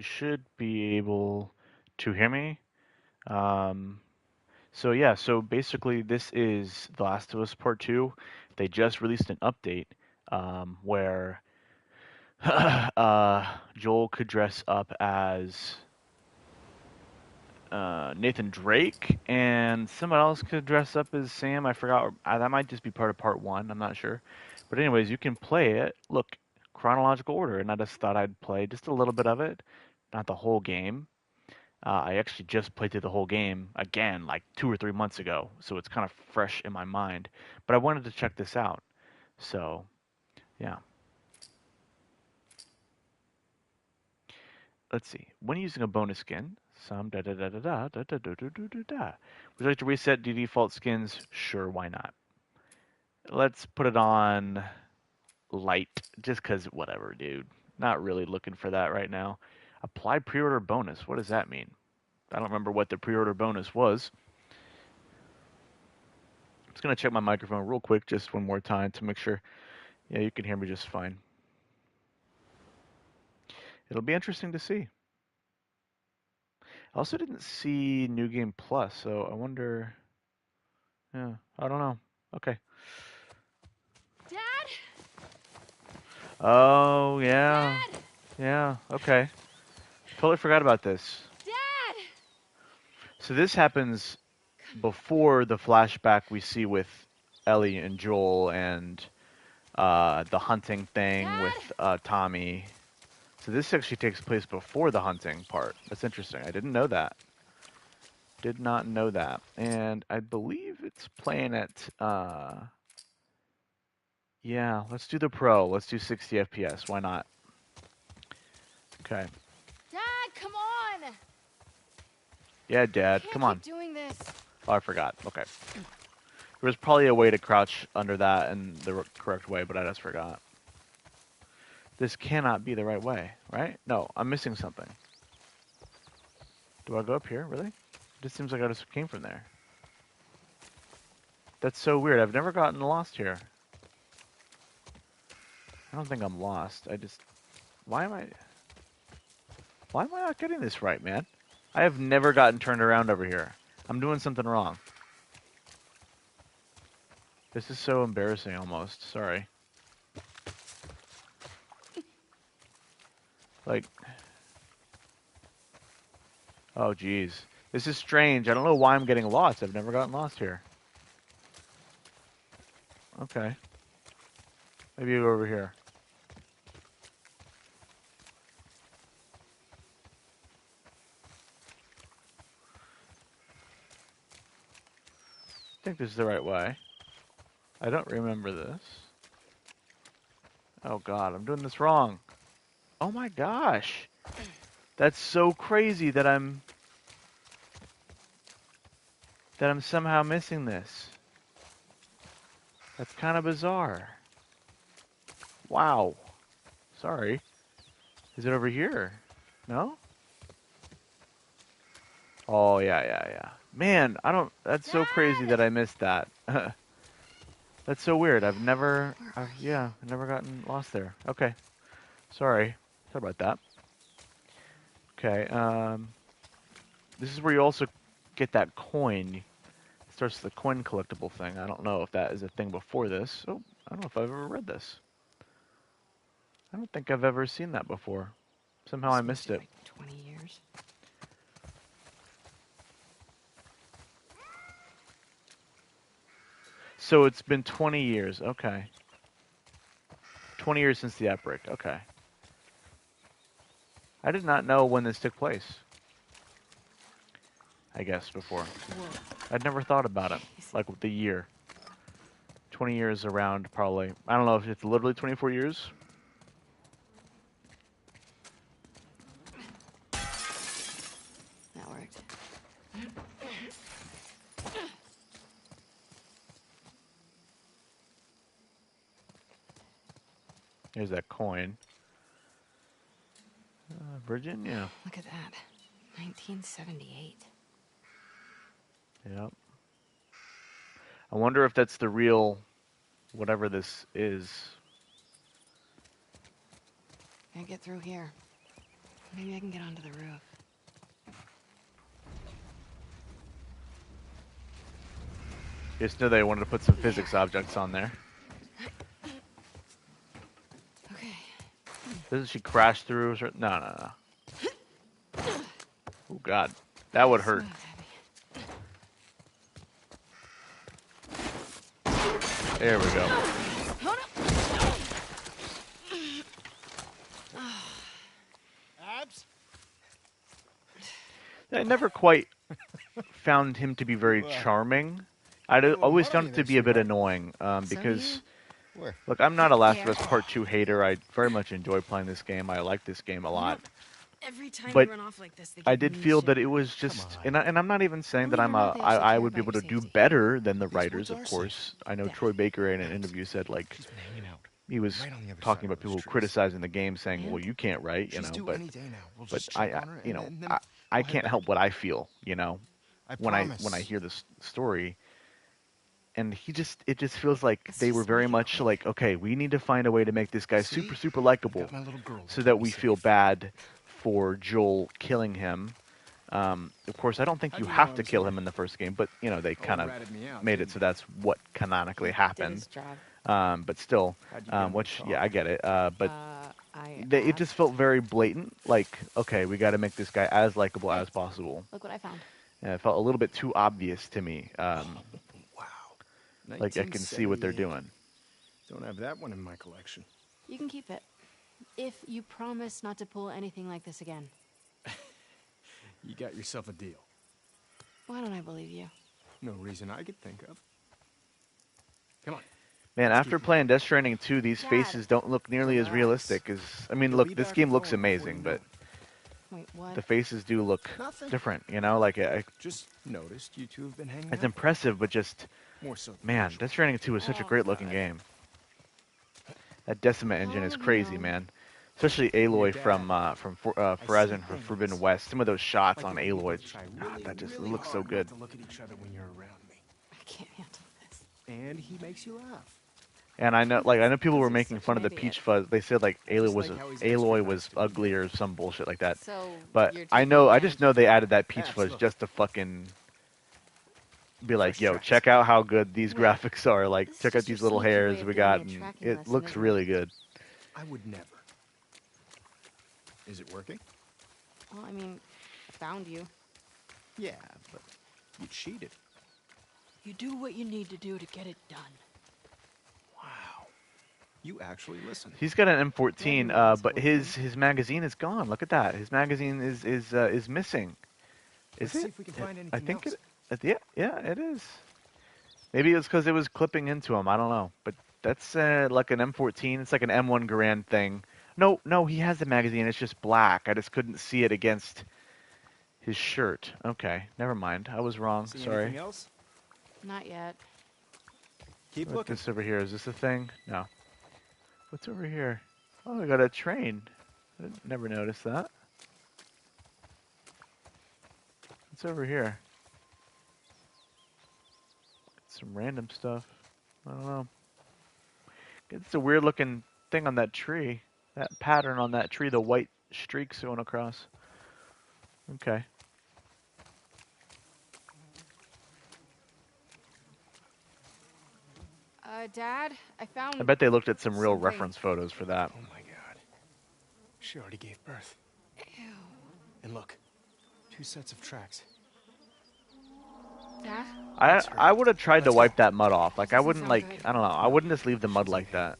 you should be able to hear me. Um, so yeah, so basically this is The Last of Us Part 2. They just released an update where Joel could dress up as Nathan Drake, and someone else could dress up as Sam. I forgot. That might just be part of Part 1. I'm not sure. But anyways, you can play it. Look, chronological order, and I just thought I'd play just a little bit of it, not the whole game. I actually just played through the whole game again, like 2 or 3 months ago, so it's kind of fresh in my mind. But I wanted to check this out. So, yeah. Let's see. When using a bonus skin, some da da da da da da da da da da da da. Would you like to reset the default skins? Sure, why not? Let's put it on light, just cause whatever, dude. Not really looking for that right now. Apply pre-order bonus. What does that mean? I don't remember what the pre-order bonus was. I'm just gonna check my microphone real quick, just one more time to make sure. Yeah, you can hear me just fine. It'll be interesting to see. I also didn't see New Game Plus, so I wonder. Yeah, I don't know. Okay. Dad? Oh, yeah. Dad! Yeah, okay. Totally forgot about this. Dad! So this happens before the flashback we see with Ellie and Joel and the hunting thing Dad? with Tommy. So this actually takes place before the hunting part. That's interesting. I didn't know that. Did not know that. And I believe it's playing at yeah, let's do the pro. Let's do 60 FPS. Why not? Okay. Dad, come on! Yeah, Dad. Can't Come on. keep doing this. Oh, I forgot. Okay. There was probably a way to crouch under that in the correct way, but I just forgot. This cannot be the right way, right? No, I'm missing something. Do I go up here? Really? It just seems like I just came from there. That's so weird. I've never gotten lost here. I don't think I'm lost. I just... Why am I not getting this right, man? I have never gotten turned around over here. I'm doing something wrong. This is so embarrassing almost. Sorry. Like... Oh, geez. This is strange. I don't know why I'm getting lost. I've never gotten lost here. Okay. Maybe over here. I think this is the right way. I don't remember this. Oh god, I'm doing this wrong. Oh my gosh. That's so crazy that I'm somehow missing this. That's kind of bizarre. Wow. Sorry. Is it over here? No? Oh, yeah. Man, that's so crazy Dad! that I missed that. That's so weird. I've never gotten lost there. Okay. Sorry about that. Okay, this is where you also get that coin. It starts the coin collectible thing. I don't know if that is a thing before this. Oh, I don't know if I've ever read this. I don't think I've ever seen that before. Somehow I missed it. Like 20 years. So it's been 20 years. Okay. 20 years since the outbreak. Okay. I did not know when this took place. I guess before. Whoa. I'd never thought about it. Like with the year. 20 years around probably. I don't know if it's literally 24 years. That worked. Here's that coin. Virginia. Look at that. 1978. Yep. I wonder if that's the real, whatever this is. Can't get through here. Maybe I can get onto the roof. Just know they wanted to put some physics objects on there. Okay. Doesn't she crash through? No, no, no. Oh, God. That would hurt. There we go. Abs? I never quite found him to be very charming. I'd always found it to be a bit annoying because, look, I'm not a Last of Us Part 2 hater. I very much enjoy playing this game. I like this game a lot. Every time But you run off like this, they I give did me feel shit. that it was just, and I'm not even saying that Believe it or not, they actually I care would be about able to your do safety. better than the These writers, woods of are course. I know Yeah. Troy Baker in an interview said, like, He's been hanging out. he was Right on the other talking side about of those people trees. criticizing the game, saying, And? "Well, you can't write," She's due but any day now. We'll but just check on her you and know, then I we'll head can't back. help what I feel, I when promise. I hear this story. And it just feels like It's they were just very me. much like, okay, we need to find a way to make this guy See? super likable, Got my little girl to so keep that me we feel safe. bad for Joel killing him. Of course, I don't think How'd you you know have I to was kill here? him in the first game, but they Oh, kind of ratted me out, made it didn't so you? that's what canonically Did happened. his job. But still, How'd you get him to which talk? I get it. But it just Asked. felt very blatant. Like, okay, we got to make this guy as likable Hey. as possible. Look what I found. And it felt a little bit too obvious to me. Wow. Like I can see what they're 1978. doing. Don't have that one in my collection. You can keep it. If you promise not to pull anything like this again. You got yourself a deal. Why don't I believe you? No reason I could think of. Come on. Man, Let's after keep playing Death Stranding 2, these Dad. faces don't look nearly as Relax. realistic as... I mean, You'll look, be this back game at looks home before amazing, you but know. Wait, what? the faces do look Nothing. different, Like, Just noticed you two have been hanging it's out. impressive, but just... More so than Man, usual. Death Stranding 2 is such a Oh, great-looking God. game. That Decima How engine long is have you crazy, known? man. Especially Your Aloy dad. from Horizon see Forbidden things. West. Some of those shots Like on if we Aloy, both try really, that just really looks so hard good. not to look at each other when you're around me. I can't handle this. And he makes you laugh. And I know people were Because he's making such fun an of the idiot. Peach Fuzz. They said like Just like how he's extra Aloy nice was to me. ugly or some bullshit like that. So But you're I taking just the know they added that Peach Abs, Fuzz look. just to fucking be like, Fresh yo, tracks. check out how good these Wait, graphics are. Like, this is check out just your these little sneaky way hairs of we giving got, me a and tracking it lesson, looks isn't really it? good. I would never. Is it working? Well, I mean, I found you. Yeah, but you cheated. You do what you need to do to get it done. Wow. You actually listened. He's got an Well, M14, everyone's but working. his magazine is gone. Look at that. His magazine is missing. Is Let's see it? if we can find I anything think else. yeah, it is. Maybe it's because it was clipping into him. I don't know. But that's like an M14. It's like an M1 Garand thing. No, he has the magazine. It's just black. I just couldn't see it against his shirt. Okay, never mind. I was wrong. See Sorry. anything else? Not yet. Keep What's looking. this over here? Is this a thing? No. What's over here? Oh, I got a train. I never noticed that. What's over here? Some random stuff. I don't know. It's a weird looking thing on that tree. That pattern on that tree, the white streaks going across. Okay. Dad, I found... I bet they looked at some real something. reference photos for that. Oh my god. She already gave birth. Ew. And look, 2 sets of tracks. Dad? I would have tried to Let's wipe go. that mud off. Like I Doesn't wouldn't sound good. I don't know. I wouldn't just leave the mud She's like okay. that.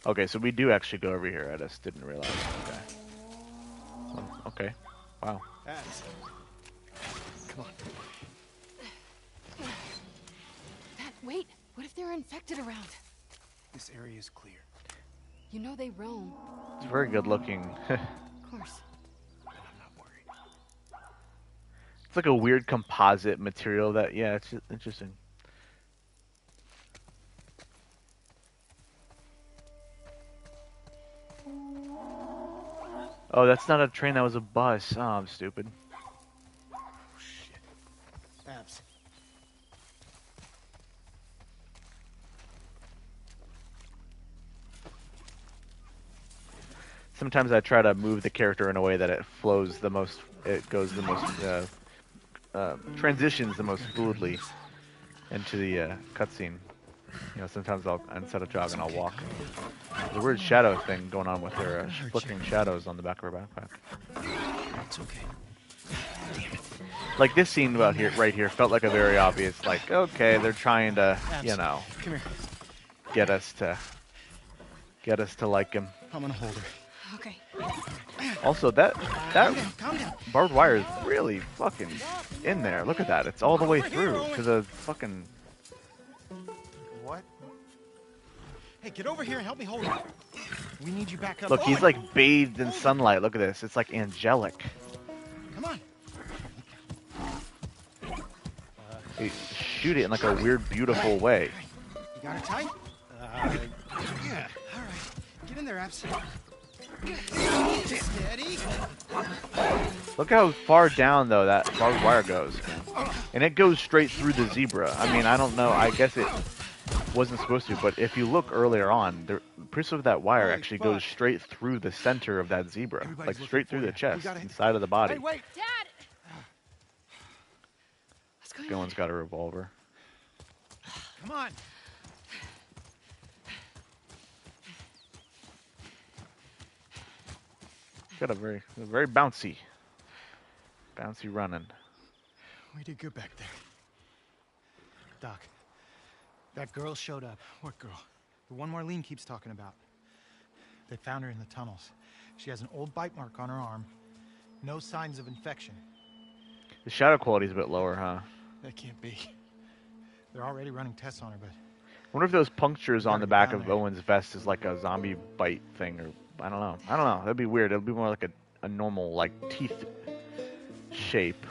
Okay, so we do actually go over here. I just didn't realize. Okay. Okay. Wow. Abs. Come on. Dad, wait. What if they're infected around? This area is clear. You know they roam. It's very good looking. Of course. And I'm not worried. It's like a weird composite material that, yeah, it's just interesting. Oh, that's not a train, that was a bus. Oh, I'm stupid. Oh shit. Abs. sometimes I try to move the character in a way that it flows the most, it goes the most, transitions the most fluidly into the cutscene. You know, sometimes I'll, instead of jogging, I'll walk. There's a weird shadow thing going on with her flickering shadows on the back of her backpack. It's okay. Like this scene about here, right here, felt like a very obvious, like, okay, they're trying to, you know, Come here. get us to like him. I'm gonna hold her. Okay. Also, that Calm down. barbed wire is really fucking in there. Look at that. It's all the way through to the fucking... What? Hey, get over here and help me hold her. We need you back up. Look, he's like bathed in sunlight. Look at this. It's like angelic. Come on. They shoot it in like a weird, beautiful way. You got it tight? Yeah. All right. Get in there, Abs. Steady. Look how far down, though, that barbed wire goes. And it goes straight through the zebra. I mean, I don't know. I guess it wasn't supposed to, but if you look earlier on, the piece of that wire actually goes straight through the center of that zebra. Like straight through the chest, inside of the body. Hey, wait. Dad! What's going on? Gillen's got a revolver. Come on. Got a very bouncy running. We did good back there. Doc, that girl showed up. What girl? The one Marlene keeps talking about. They found her in the tunnels. She has an old bite mark on her arm. No signs of infection. The shadow quality's a bit lower, huh? That can't be. They're already running tests on her, but... I wonder if those punctures on the Gotta back get of down there. Owen's vest is like a zombie bite thing, or I don't know. That'd be weird. It'd be more like a normal, like, teeth shape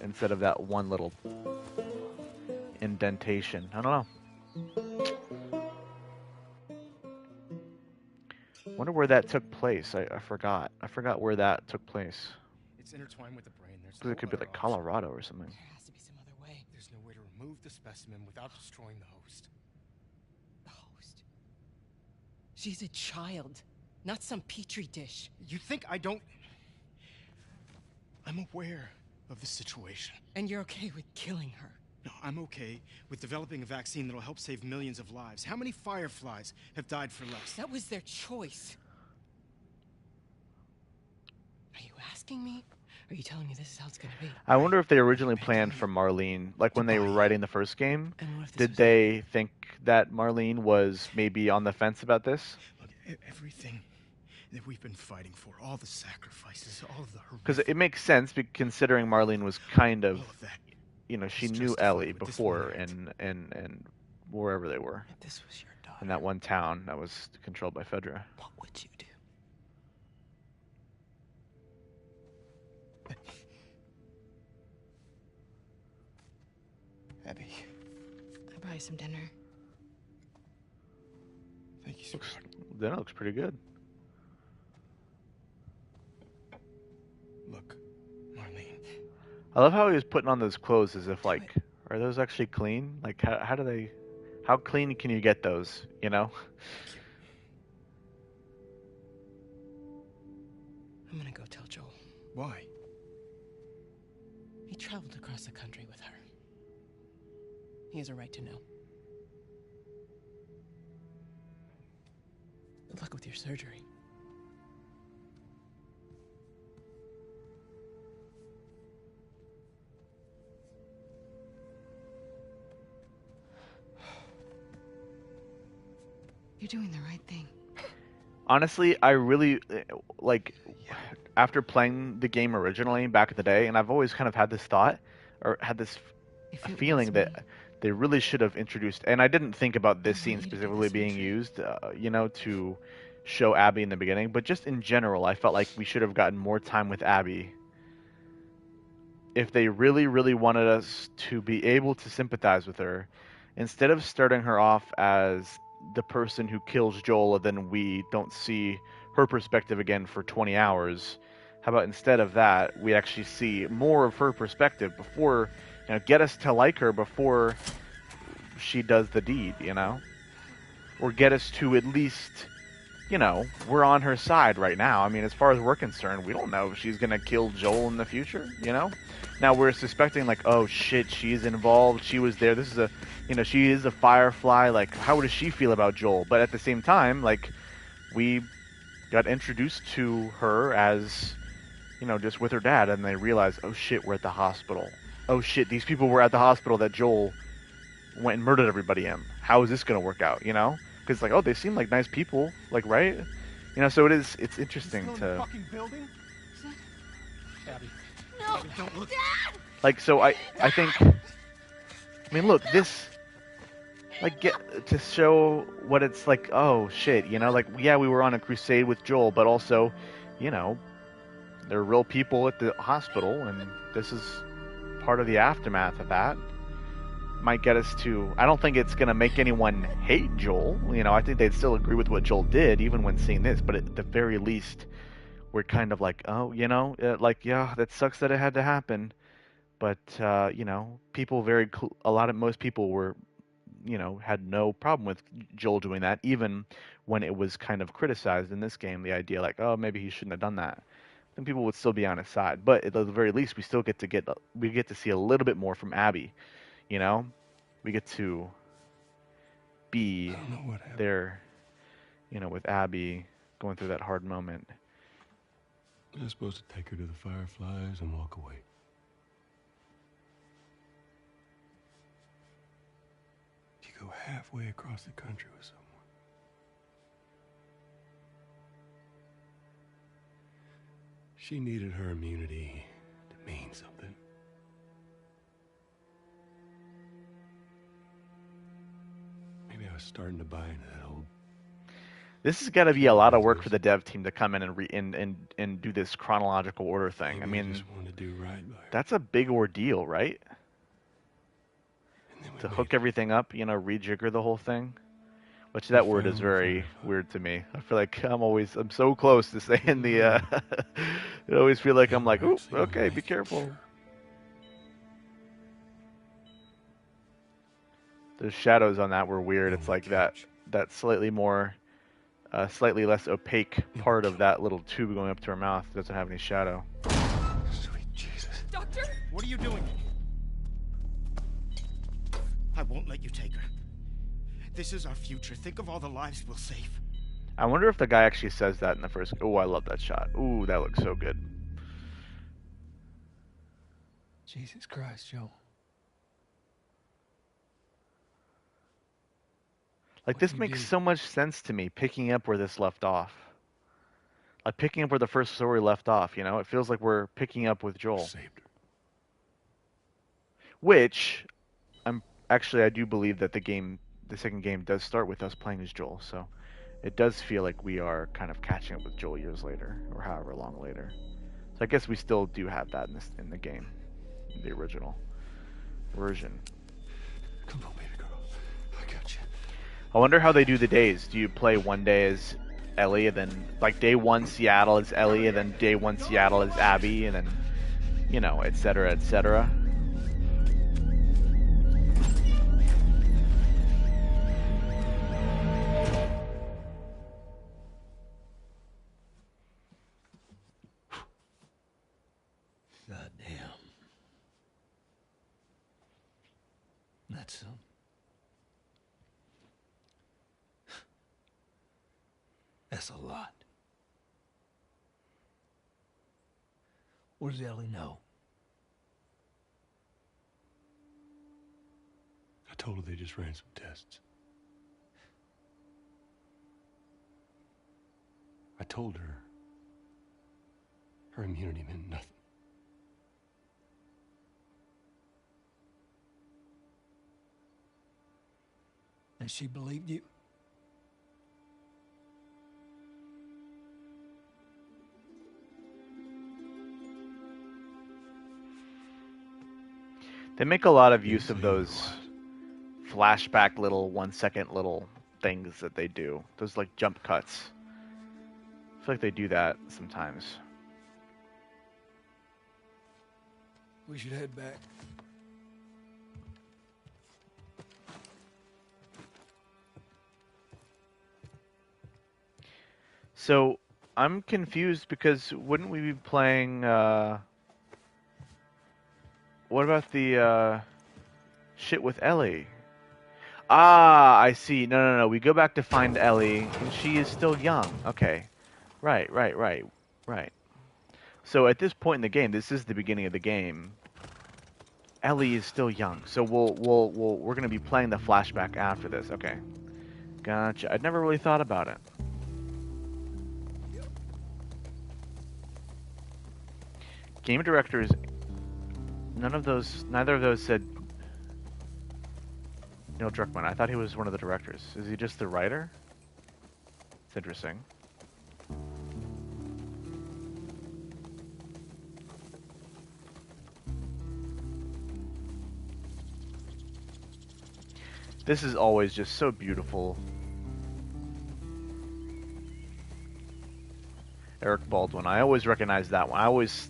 instead of that one little indentation. I don't know. Wonder where that took place. I forgot. I forgot where that took place. It's intertwined with the brain. There's Because it could be like Colorado or something. There has to be some other way. There's no way to remove the specimen without destroying the host. The host. She's a child, not some petri dish. You think I don't... I'm aware of the situation. And you're okay with killing her. No, I'm okay with developing a vaccine that'll help save millions of lives. How many fireflies have died for less? That was their choice. Are you asking me? Or are you telling me this is how it's gonna be? I wonder if they originally planned for Marlene, like when they were writing the first game, And what if this did was they think that Marlene was maybe on the fence about this? Look, everything that we've been fighting for, all the sacrifices, all of the Because horrific... it makes sense, considering Marlene was kind all of, of that. you know, she It's knew justified, Ellie but this before, one and wherever they were, If this was your daughter, in that one town that was controlled by Fedra. what would you do? Abby, I'll buy you some dinner. thank you so much. That looks pretty good. Look, Marlene. I love how he was putting on those clothes as if like, are those actually clean? Like, how clean can you get those, you know? I'm gonna go tell Joel. Why? He traveled across the country with her. He has a right to know. Good luck with your surgery. You're doing the right thing. Honestly, I really like after playing the game originally back in the day, and I've always kind of had this thought or had this If it feeling was that me, they really should have introduced, and I didn't think about this I scene want you to get specifically this being surgery. used, you know, to show Abby in the beginning, but just in general, I felt like we should have gotten more time with Abby. If they really, really wanted us to be able to sympathize with her, instead of starting her off as the person who kills Joel and then we don't see her perspective again for 20 hours, how about instead of that, we actually see more of her perspective before, you know, get us to like her before she does the deed, you know? Or get us to at least, you know, we're on her side right now. I mean, as far as we're concerned, we don't know if she's gonna kill Joel in the future, you know? Now we're suspecting, like, oh shit, she's involved, she was there, this is a, you know, she is a Firefly, like, how does she feel about Joel? But at the same time, like, we got introduced to her as, you know, just with her dad, and they realized, oh shit, we're at the hospital. Oh shit, these people were at the hospital that Joel went and murdered everybody in. How is this gonna work out, you know? Because, like, oh, they seem like nice people, like, right? You know, so it's interesting Still in to, the fucking building? Abby. No! Abby, don't look. Dad! like, so I think, I mean, look, this, like, get to show what it's like, oh shit, you know, like, yeah, we were on a crusade with Joel, but also, you know, there are real people at the hospital, and this is part of the aftermath of that. Might get us to, I don't think it's going to make anyone hate Joel. You know, I think they'd still agree with what Joel did, even when seeing this, but at the very least, we're kind of like, oh, you know, like, yeah, that sucks that it had to happen. But, you know, people most people were, you know, had no problem with Joel doing that, even when it was kind of criticized in this game, the idea like, oh, maybe he shouldn't have done that. Then people would still be on his side. But at the very least, we still get to see a little bit more from Abby. You know, we get to be I don't know what happened. there, you know, with Abby going through that hard moment. I was supposed to take her to the Fireflies and walk away. You go halfway across the country with someone. She needed her immunity to mean something. Maybe I was starting to buy into that old. This has got to be a lot of work for the dev team to come in and do this chronological order thing. Maybe I mean, just wanted to do right by her. that's a big ordeal, right? And then we To made hook it. everything up, you know, rejigger the whole thing. Which that word is found very Firefly. weird to me. I feel like I'm so close to saying the, I always feel like I'm They like, were ooh, actually gonna okay, be make it, careful. sure. The shadows on that were weird. On It's the like that couch. slightly more, slightly less opaque part of that little tube going up to her mouth doesn't have any shadow. Sweet Jesus. Doctor? What are you doing? I won't let you take her. This is our future. Think of all the lives we'll save. I wonder if the guy actually says that in the first. Oh, I love that shot. Ooh, that looks so good. Jesus Christ, Joe. Like, What this you makes do? so much sense to me, picking up where this left off. Like, picking up where the first story left off, you know? It feels like we're picking up with Joel. Saved her. Which, I do believe that the second game does start with us playing as Joel, so it does feel like we are kind of catching up with Joel years later, or however long later. So I guess we still do have that in the game, in the original version. Come on, baby girl. I got you. I wonder how they do the days. Do you play one day as Ellie, and then, like, day one Seattle is Ellie, and then day one Seattle is Abby, and then, you know, et cetera, et cetera? God damn. That's that's a lot. What does Ellie know? I told her they just ran some tests. I told her her immunity meant nothing. And she believed you? They make a lot of Didn't use say of those flashback little 1 second little things that they do. Those, like, jump cuts. I feel like they do that sometimes. We should head back. So I'm confused because wouldn't we be playing? What about the shit with Ellie? Ah, I see. No, no, no. We go back to find Ellie, and she is still young. Okay. Right, right, right, right. So at this point in the game, this is the beginning of the game. Ellie is still young, so we're gonna be playing the flashback after this. Okay, gotcha. I'd never really thought about it. Game directors, neither of those said Neil Druckmann. I thought he was one of the directors. Is he just the writer? It's interesting. This is always just so beautiful. Eric Baldwin. I always recognize that one. I always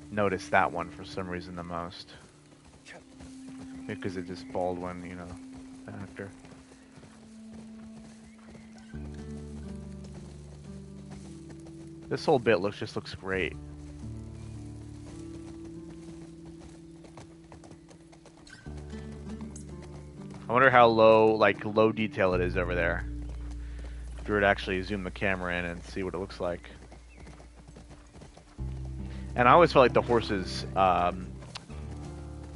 notice that one for some reason the most. Because it's just Baldwin, you know, the actor. This whole bit just looks great. I wonder how low detail it is over there. If we were to actually zoom the camera in and see what it looks like. And I always felt like the horses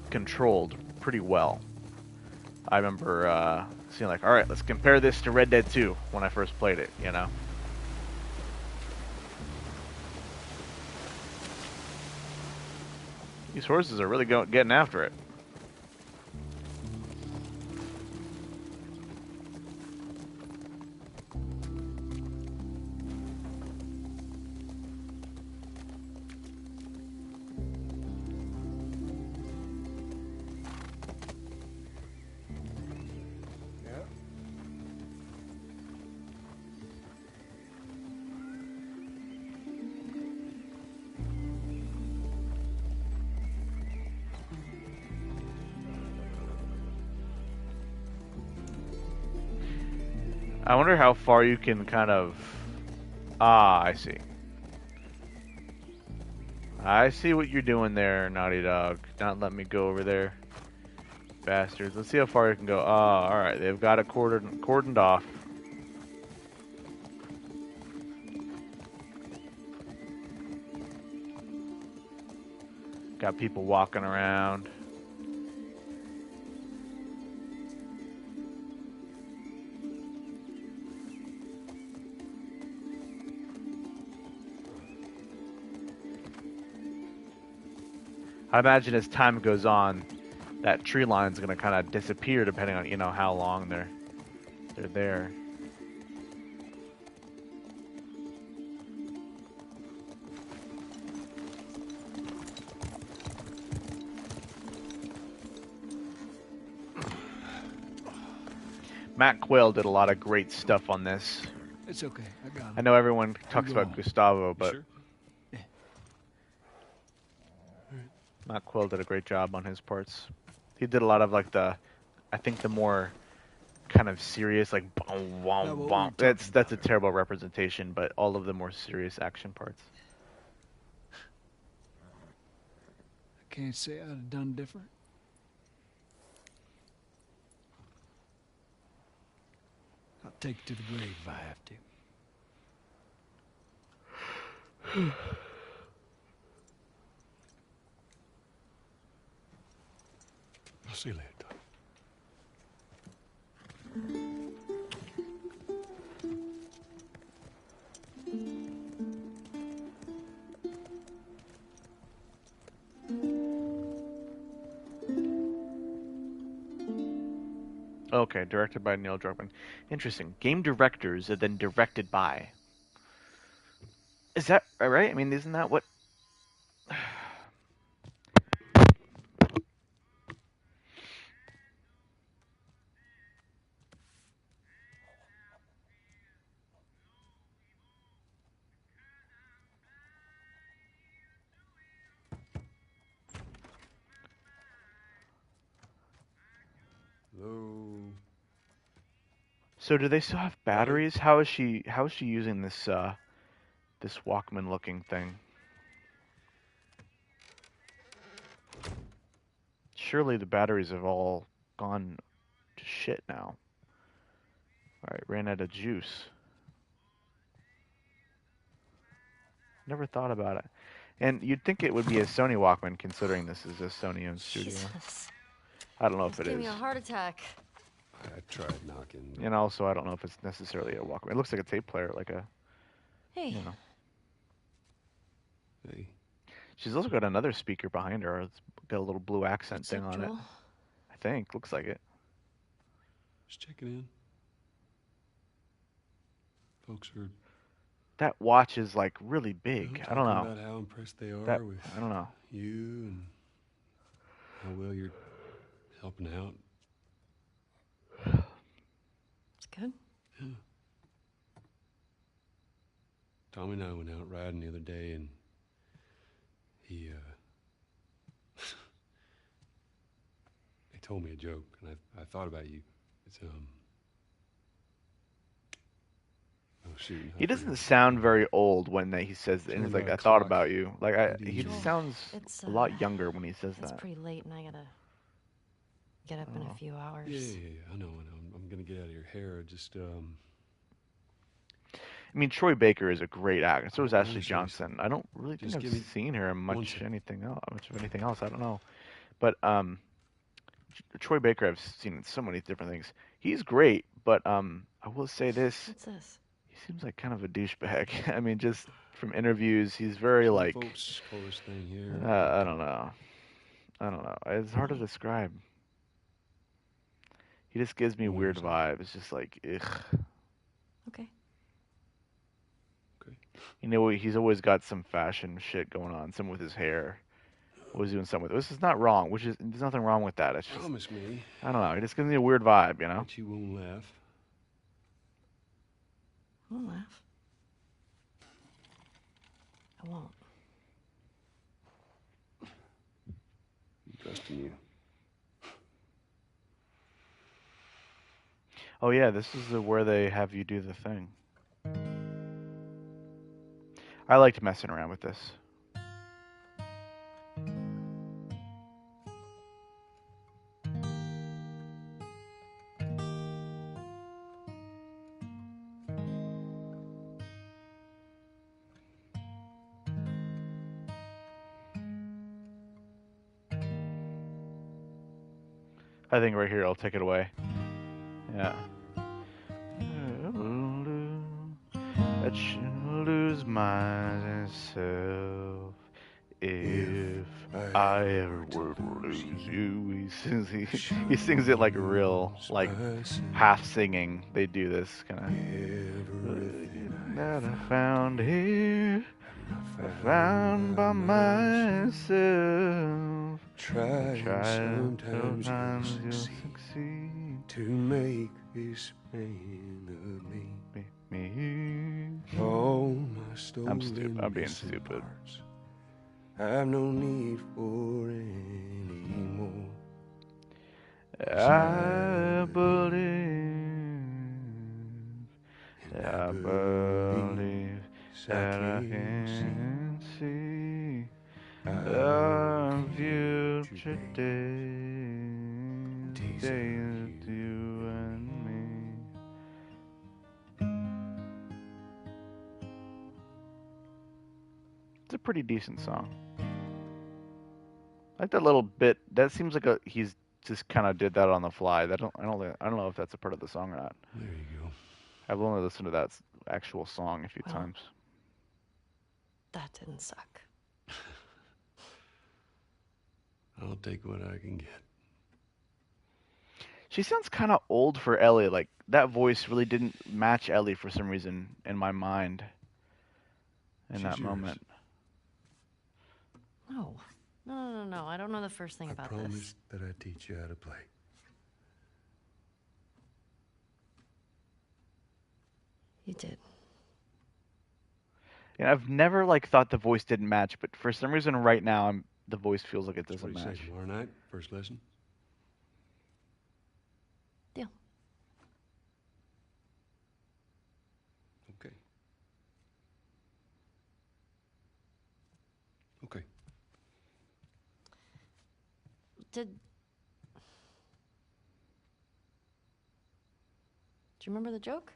controlled pretty well. I remember seeing like, all right, let's compare this to Red Dead 2 when I first played it, you know? These horses are really getting after it. I wonder how far you can kind of... Ah, I see. I see what you're doing there, Naughty Dog. Not let me go over there. Bastards. Let's see how far you can go. Ah, alright. They've got it cordoned off. Got people walking around. I imagine as time goes on, that tree line's gonna kind of disappear depending on, you know, how long they're there. Matt Quayle did a lot of great stuff on this. It's okay. I got him. I know everyone talks go about home. Gustavo, but Sure. Matt Quill did a great job on his parts. He did a lot of like I think the more kind of serious, like boom, Now, boom, what boom. were you That's talking a about? terrible representation, but all of the more serious action parts. I can't say I'd have done different. I'll take it to the grave if I have to. I'll see you later, Doc. Okay, directed by Neil Druckmann. Interesting. Game directors are then directed by. Is that right? I mean, isn't that what? Hello. So do they still have batteries? How is she using this this Walkman looking thing. Surely the batteries have all gone to shit now. Alright, ran out of juice. Never thought about it. And you'd think it would be a Sony Walkman considering this is a Sony-owned studio. Jesus. I don't know if This it gave is. me a heart attack. I tried knocking. And also, I don't know if it's necessarily a Walkman. It looks like a tape player, like a, Hey. you know. Hey, She's also got another speaker behind her. It's got a little blue accent What's thing up, on it. Joel? I think. Looks like it. just checking in. Folks are That watch is like really big. I don't talking know. about how impressed they are That, with I don't know. you and how well you're helping out. It's good. Yeah. Tommy and I went out riding the other day, and he he told me a joke, and I thought about you. It's oh shoot. He doesn't sound very old when he says it. And he's Something like, I about a thought clock. about you. Like, he Joel, sounds it's, a lot younger when he says It's that. pretty late, and I gotta get up in a Oh. few hours. Yeah. I know. I'm gonna get out of your hair. I just I mean, Troy Baker is a great actor. So is I Ashley understand. Johnson. I don't really think Just I've give me seen her in one much second. anything else. Much of anything else. I don't know. But Troy Baker, I've seen in so many different things. He's great, but I will say this: What's this? he seems like kind of a douchebag. I mean, just from interviews, he's very some like folks call this thing here. I don't know. I don't know. It's hard to describe. He just gives me You wanna weird hear something? vibes. Just like, ugh. Okay. Okay. You know, he's always got some fashion shit going on. Some with his hair. Always doing something with it. This is not wrong. There's nothing wrong with that. It's just, Promise me I don't know. He just gives me a weird vibe, you know. that you won't laugh. I won't laugh. I won't. I'm trusting you. Oh yeah, this is where they have you do the thing. I liked messing around with this. I think right here I'll take it away. Yeah. I shall lose myself if I ever were to lose you. He sings it like real, like half singing. They do this kind of. That I found here, I found by myself. Try, Sometimes sometimes you'll you'll succeed to make this man of me. me. All my stolen stupid. I'm being missing stupid. parts I've no need for anymore. I believe that I can see our future days with you and me. It's a pretty decent song. I like that little bit. That seems like he's just kind of did that on the fly. I don't know if that's a part of the song or not. There you go. I've only listened to that actual song a few times. That didn't suck. I'll take what I can get. She sounds kind of old for Ellie. Like, that voice really didn't match Ellie for some reason in my mind in She's that yours. moment. No. No. I don't know the first thing I about promised this. that I'd teach you how to play. You did. And I've never thought the voice didn't match, but for some reason right now the voice feels like it So doesn't what do you match. say, tomorrow night, first lesson? Deal. Okay. Do you remember the joke?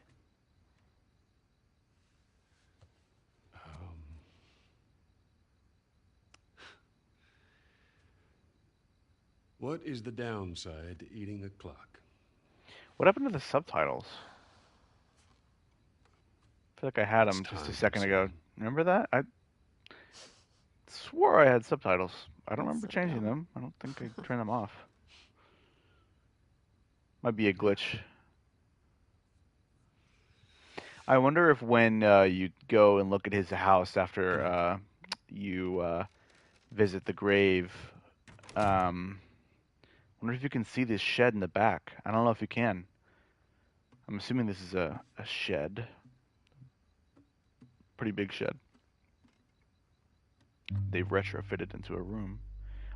What is the downside to eating a clock? What happened to the subtitles? I feel like I had It's them just a time, second ago. son. Remember that? I swore I had subtitles. I don't That's remember so changing dumb. them. I don't think I turned them off. Might be a glitch. I wonder if when you go and look at his house after you visit the grave, wonder if you can see this shed in the back. I don't know if you can. I'm assuming this is a shed. Pretty big shed. They've retrofitted into a room.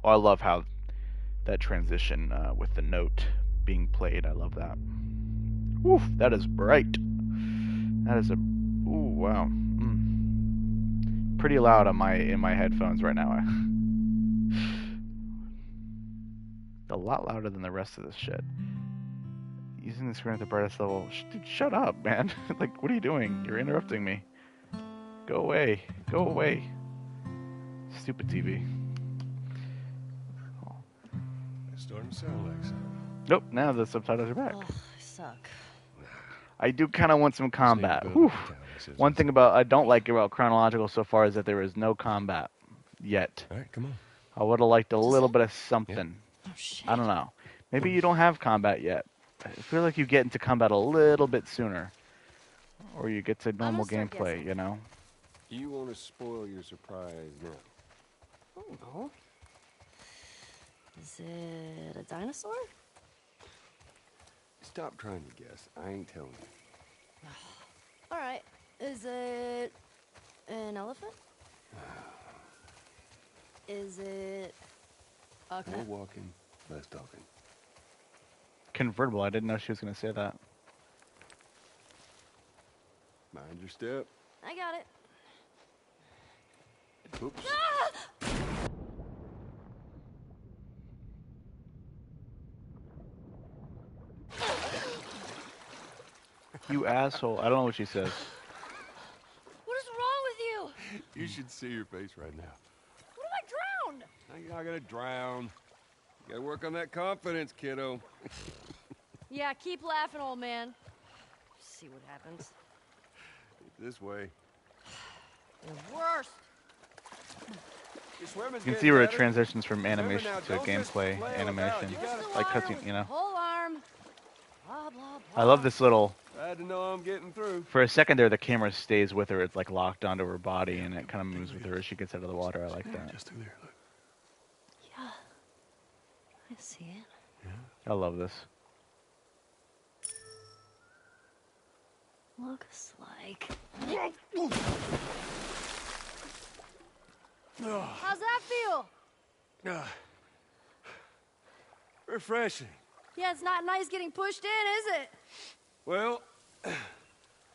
Oh, I love how that transition with the note being played. I love that. Oof, that is bright. That is a... Ooh, wow. Pretty loud on in my headphones right now. A lot louder than the rest of this shit. Using the screen at the brightest level. Dude, shut up, man. Like, what are you doing? You're interrupting me. Go away. Go away. Stupid TV. Oh. It's starting to sound like something. Nope, now the subtitles are back. Oh, I suck. I do kind of want some combat. Whew. One thing I don't like about Chronological so far is that there is no combat yet. All right, come on. I would have liked a Just little it? bit of something. Oh shit. I don't know. Maybe you don't have combat yet. I feel like you get into combat a little bit sooner. Or you get to normal start gameplay, guessing. you know? You want to spoil your surprise now? I don't know. Is it a dinosaur? Stop trying to guess. I ain't telling you. All right. Is it an elephant? Is it a More walking, less talking. Convertible. I didn't know she was going to say that. Mind your step. I got it. Oops. You asshole. I don't know what she says. What is wrong with you? You should see your face right now. What if I drowned? Now you're not gonna drown. You gotta work on that confidence, kiddo. Yeah, keep laughing, old man. See what happens. This way. The worst. Your swimming's You can getting see where it better. transitions from Remember animation now, to don't just gameplay flail animation. about. You gotta- What's the Like water? cutscene, you know? Whole arm. Blah, blah, blah. I love this little... Glad to know I'm getting through. For a second there, the camera stays with her. It's like locked onto her body, and it kind of moves with her as she gets out of the water. I like that. Just through there, look. Yeah. I see it. I love this. Looks like. How's that feel? Refreshing. Yeah, it's not nice getting pushed in, is it? Well,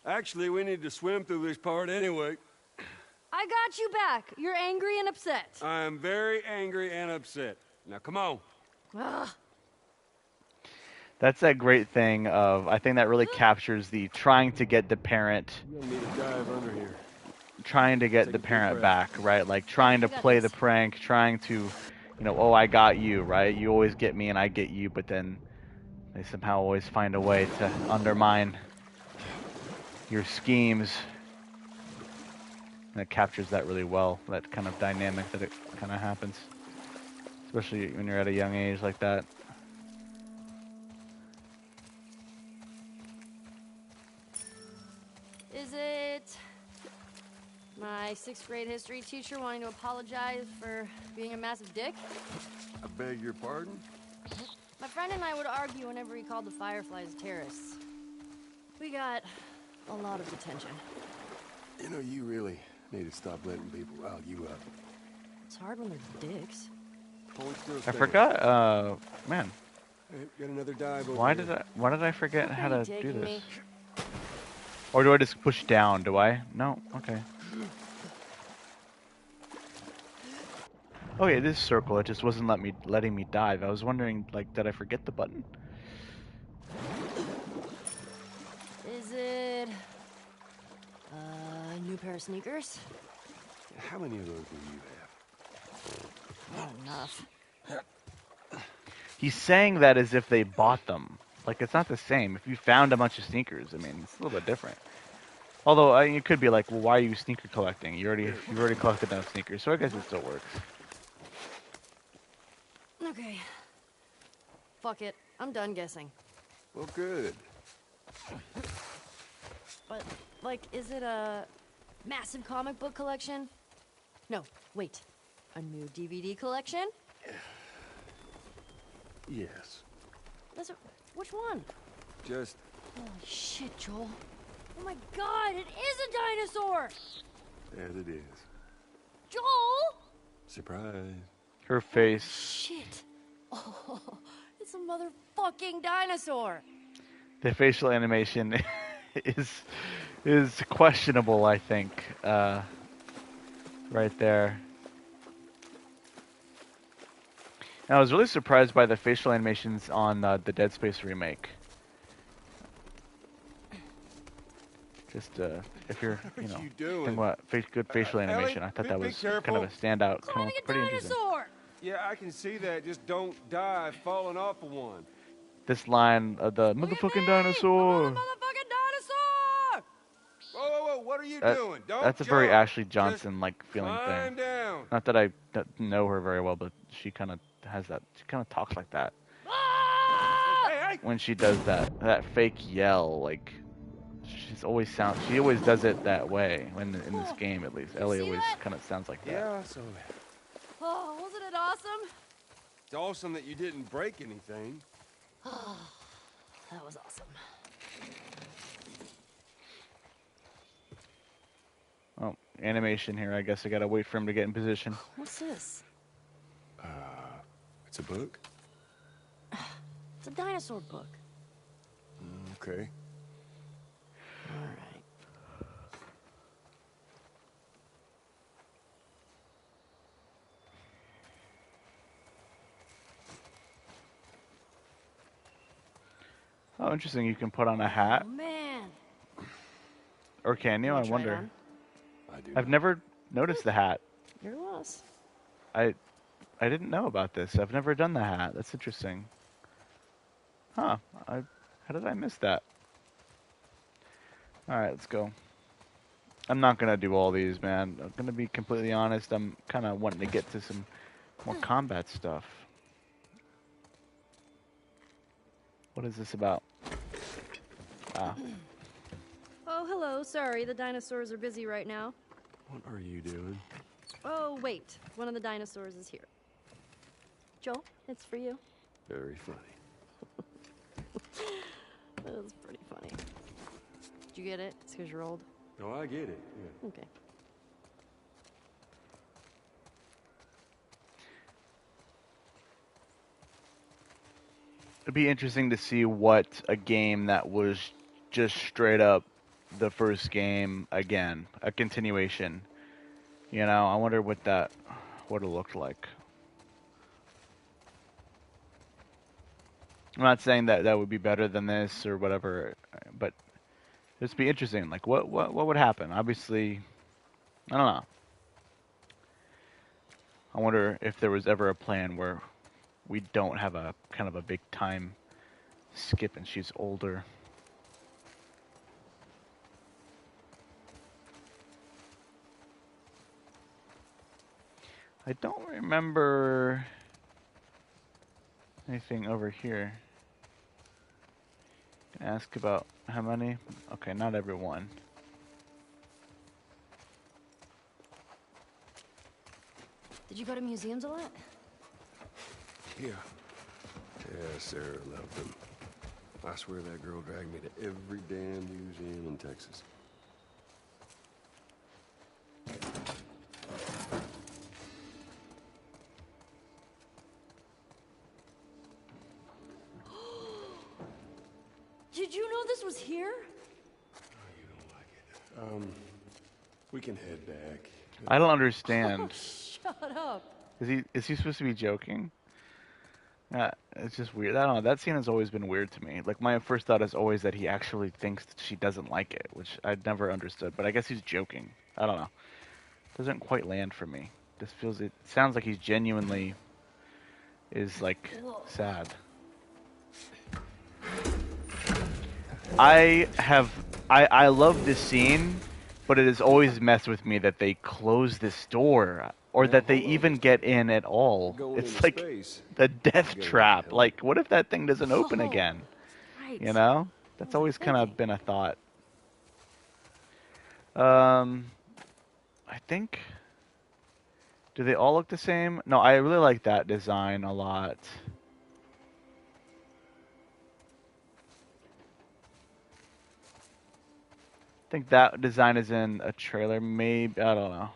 actually, we need to swim through this part anyway. I got you back. You're angry and upset. I'm very angry and upset. Now, come on. Ugh. That's that great thing of... I think that really captures the trying to get the parent... You're gonna need to dive under here. Trying to get Take the a deep parent breath. back, right? Like trying to You got play the this. prank, trying to, you know, oh, I got you, right? You always get me and I get you, but then they somehow always find a way to undermine your schemes. And it captures that really well, that kind of dynamic that it kind of happens. Especially when you're at a young age like that. Is it my 6th grade history teacher wanting to apologize for being a massive dick? I beg your pardon? My friend and I would argue whenever he called the Fireflies terrorists. We got a lot of detention. You know, you really need to stop letting people rile you up. It's hard when they're dicks. Hold still, I stay. forgot, man, Hey, got another dive over why here. did I forget how to Are you do taking this? me? Or do I just push down, do I? No, okay. Okay, this circle, it just wasn't letting me dive. I was wondering, like, did I forget the button? Is it a new pair of sneakers? How many of those do you have? Not enough. He's saying that as if they bought them. Like, it's not the same. If you found a bunch of sneakers, I mean, it's a little bit different. Although, you could be like, well, why are you sneaker collecting? You already collected enough sneakers, so I guess it still works. Okay. Fuck it. I'm done guessing. Well, good. But, like, is it a massive comic book collection? No, wait. A new DVD collection? Yes. Which one? Just Holy shit, Joel. Oh my god, it is a dinosaur! as it is. Joel! Surprise. Her face. Shit. Oh, it's a motherfucking dinosaur. The facial animation is questionable, I think. Right there. And I was really surprised by the facial animations on the Dead Space remake. Just if you're, you know, you doing? thinking about good facial animation, Ellie, I thought that be was careful. kind of a standout. Climbing a Pretty interesting. dinosaur! Yeah, I can see that. Just don't die falling off of one. This line of the Look at motherfucking me! I'm dinosaur. on the motherfucking dinosaur! Whoa, whoa, whoa! What are you That- doing? Don't That's a very jump. Ashley Johnson like feeling Climb thing. down. Not that I know her very well, but she kind of has that. She kind of talks like that Ah! Hey, hey! when she does that fake yell. Like she always does it that way. When in this game, at least, Ellie see always that? kind of sounds like that. Yeah, so Oh, wasn't it awesome? it's awesome that you didn't break anything. That was awesome. Oh, animation here. I guess I gotta wait for him to get in position. What's this? It's a book. It's a dinosaur book. Okay. All right. Oh, interesting. You can put on a hat, Oh, man. or can you? I Wanna try it wonder. on? I do. I've never noticed the hat. Here it was. I didn't know about this. I've never done the hat. That's interesting. Huh. How did I miss that? Alright, let's go. I'm not gonna do all these, man. I'm gonna be completely honest. I'm kind of wanting to get to some more combat stuff. What is this about? Ah. Oh, hello. Sorry, the dinosaurs are busy right now. What are you doing? Oh, wait. One of the dinosaurs is here. Joel, it's for you. Very funny. That was pretty funny. Did you get it? It's because you're old. Oh, I get it. Yeah. Okay. It'd be interesting to see what a game that was just straight up the first game again, a continuation. You know, I wonder what that would have looked like. I'm not saying that that would be better than this or whatever, but it'd be interesting. Like, what would happen? Obviously, I don't know. I wonder if there was ever a plan where we don't have a kind of a big time skip and she's older. I don't remember anything over here. Can I ask about how many? Okay, not everyone. Did you go to museums a lot? Yeah. Yeah, Sarah loved them. I swear that girl dragged me to every damn museum in Texas. Did you know this was here? You don't like it. We can head back. I don't understand. Shut up. Is he supposed to be joking? It's just weird. I don't know. That scene has always been weird to me. Like, my first thought is always that he actually thinks that she doesn't like it, which I'd never understood. But I guess he's joking. I don't know. Doesn't quite land for me. It sounds like he's genuinely is like sad. I love this scene, but it has always messed with me that they close this door or that they even get in at all. It's like the death trap. Like, what if that thing doesn't open again? Right. You know? That's always kind of been a thought. I think. Do they all look the same? No, I really like that design a lot. I think that design is in a trailer, maybe. I don't know.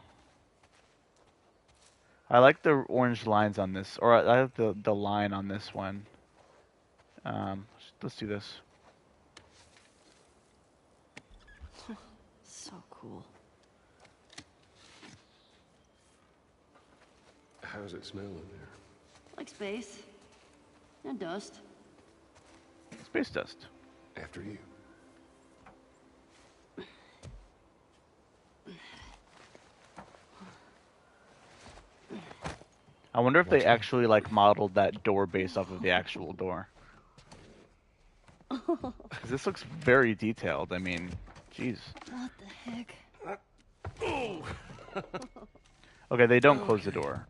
I like the orange lines on this, or I like the line on this one. Let's do this. So cool. How's it smelling there? Like space. And dust. Space dust. After you. I wonder if they actually like modeled that door based off of the actual door. Because this looks very detailed. I mean, jeez. What the heck? Okay, they don't close the door.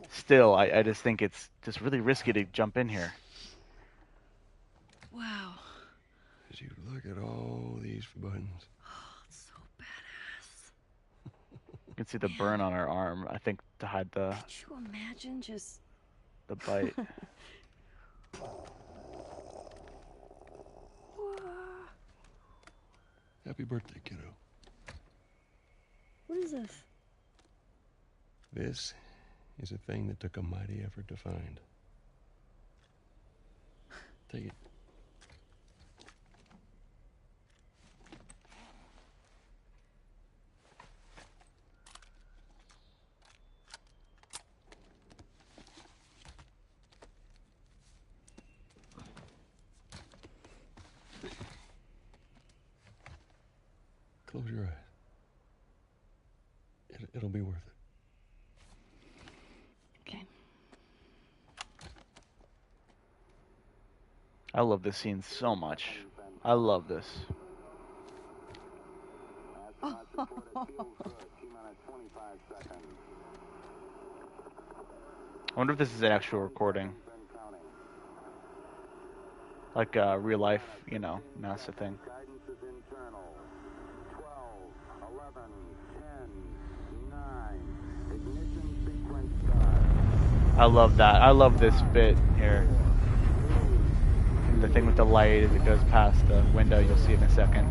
Still, I just think it's just really risky to jump in here. Wow. As you look at all these buttons. It's so badass. You can see the burn on her arm, I think, to hide the Could you imagine just... the bite. Happy birthday, kiddo. What is this? This is a thing that took a mighty effort to find. Take it. Close your eyes. It'll be worth it. Okay. I love this scene so much. I love this. I wonder if this is an actual recording. Like real life, you know, NASA thing. I love that. I love this bit here. And the thing with the light as it goes past the window, you'll see in a second.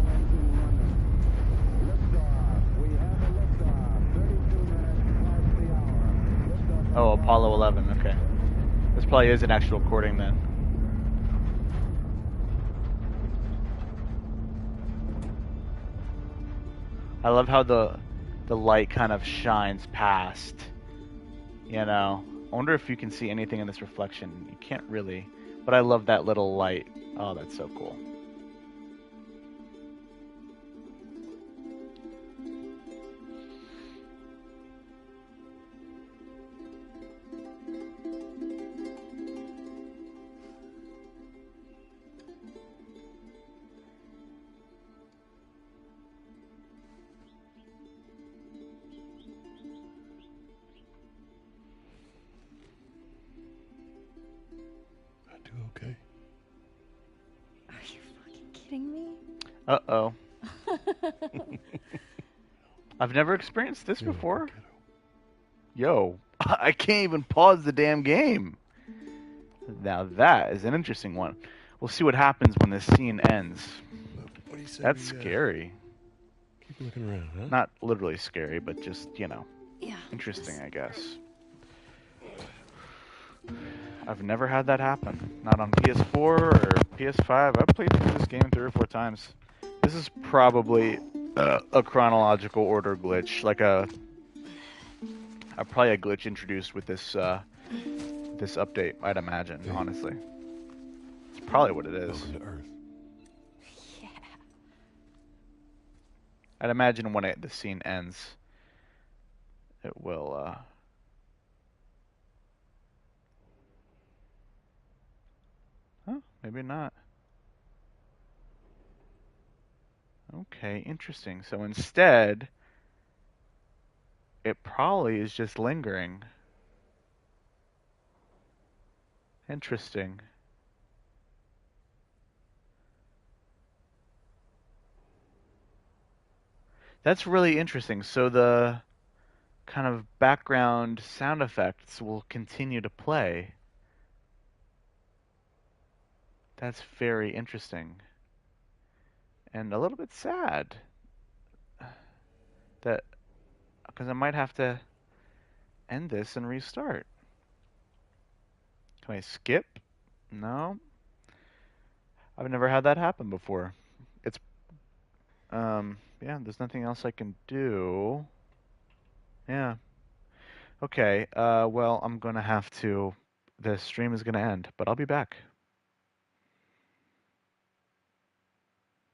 Oh, Apollo 11, okay. This probably is an actual recording then. I love how the light kind of shines past, you know. I wonder if you can see anything in this reflection. You can't really, but I love that little light. Oh, that's so cool. Okay. Are you fucking kidding me? Uh-oh. I've never experienced this before. Yo, I can't even pause the damn game. Now that is an interesting one. We'll see what happens when this scene ends. What do you say? That's scary. Keep looking around, huh? Not literally scary, but just, you know, Yeah. interesting, I guess. I've never had that happen. Not on PS4 or PS5. I've played through this game 3 or 4 times. This is probably a chronological order glitch, like a Probably a glitch introduced with this this update, I'd imagine. Hey. Honestly, it's probably what it is. Welcome to Earth. Yeah. I'd imagine when the scene ends, it will. Huh? Maybe not. Okay, interesting. So instead, it probably is just lingering. Interesting. That's really interesting. So the kind of background sound effects will continue to play. That's very interesting. And a little bit sad that because I might have to end this and restart. Can I skip? No. I've never had that happen before. It's yeah, there's nothing else I can do. Yeah. Okay. Well, I'm gonna have to. The stream is gonna end, but I'll be back.